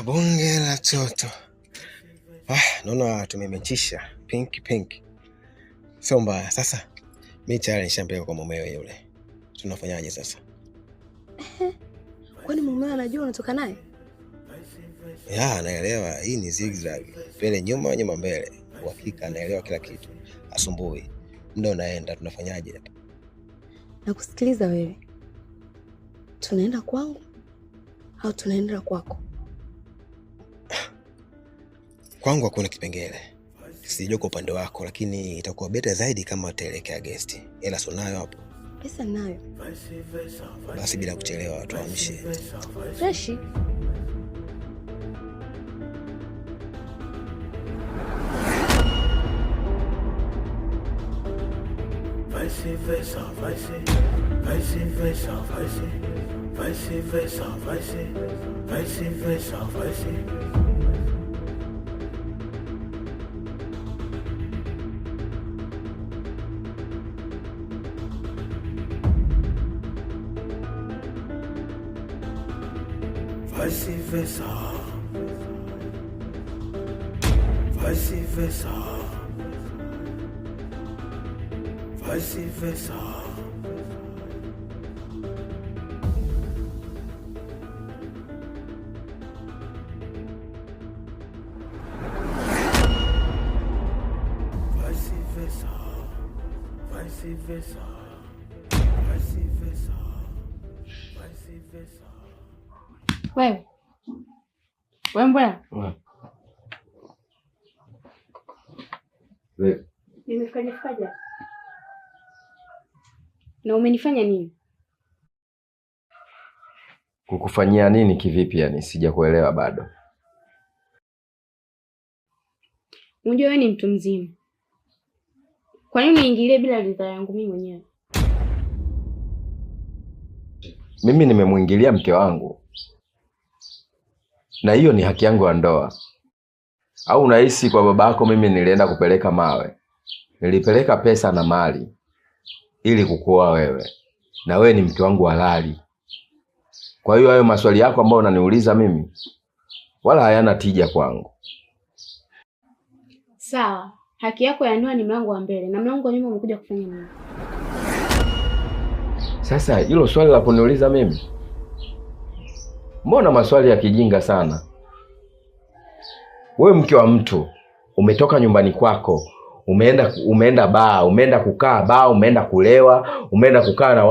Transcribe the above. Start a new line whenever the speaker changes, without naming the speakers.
Bonge la toto. Naona tumemechisha pink. Sio mbaya. Sasa mimi tayari nishampeleka kwa mumewe yule. Tunafanyaje sasa?
Kwani mumewe anajua unatoka naye?
Naelewa. Hii ni zigzag. Mbele nyuma mbele. Uhakika naelewa kila kitu. Asumbui. Ndio naenda, tunafanyaje hapa?
Nakusikiliza wewe. Tunaenda kwangu au tunaenda kwako?
Kwangu hakuna kipengele. Sijui kwa upande wako, lakini itakuwa beta zaidi kama utaelekea guest. Ela sonayo hapo.
Pesa nayo.
Basi bila kuchelewa tuamshe.
Fresh.
Vice versa.
Wewe mbona? Nimefanya na umenifanya nini?
Kukufanyia nini kivipi yani? Sijakuelewa bado.
Unajua wewe ni mtu mzima. Kwa nini uniingilie bila ridhaa yangu mimi mwenyewe?
Mimi nimemuingilia mke wangu. Na hiyo ni haki yangu ya ndoa. Au unahisi kwa babako mimi nilienda kupeleka mawe? Nilipeleka pesa na mali ili kukuoa wewe. Na wewe ni mke wangu halali. Kwa hiyo hayo maswali yako ambayo unaniuliza mimi wala hayana tija kwangu.
Sawa, haki yako ya ndoa ni mlango wa mbele na mlango wa nyuma umekuja kufanya nini?
Sasa hilo swali la kuniuliza mimi? Mbona maswali ya kijinga sana? Wewe mke wa mtu, umetoka nyumbani kwako, umeenda baa, umeenda kukaa baa, umeenda kulewa, umeenda kukaa na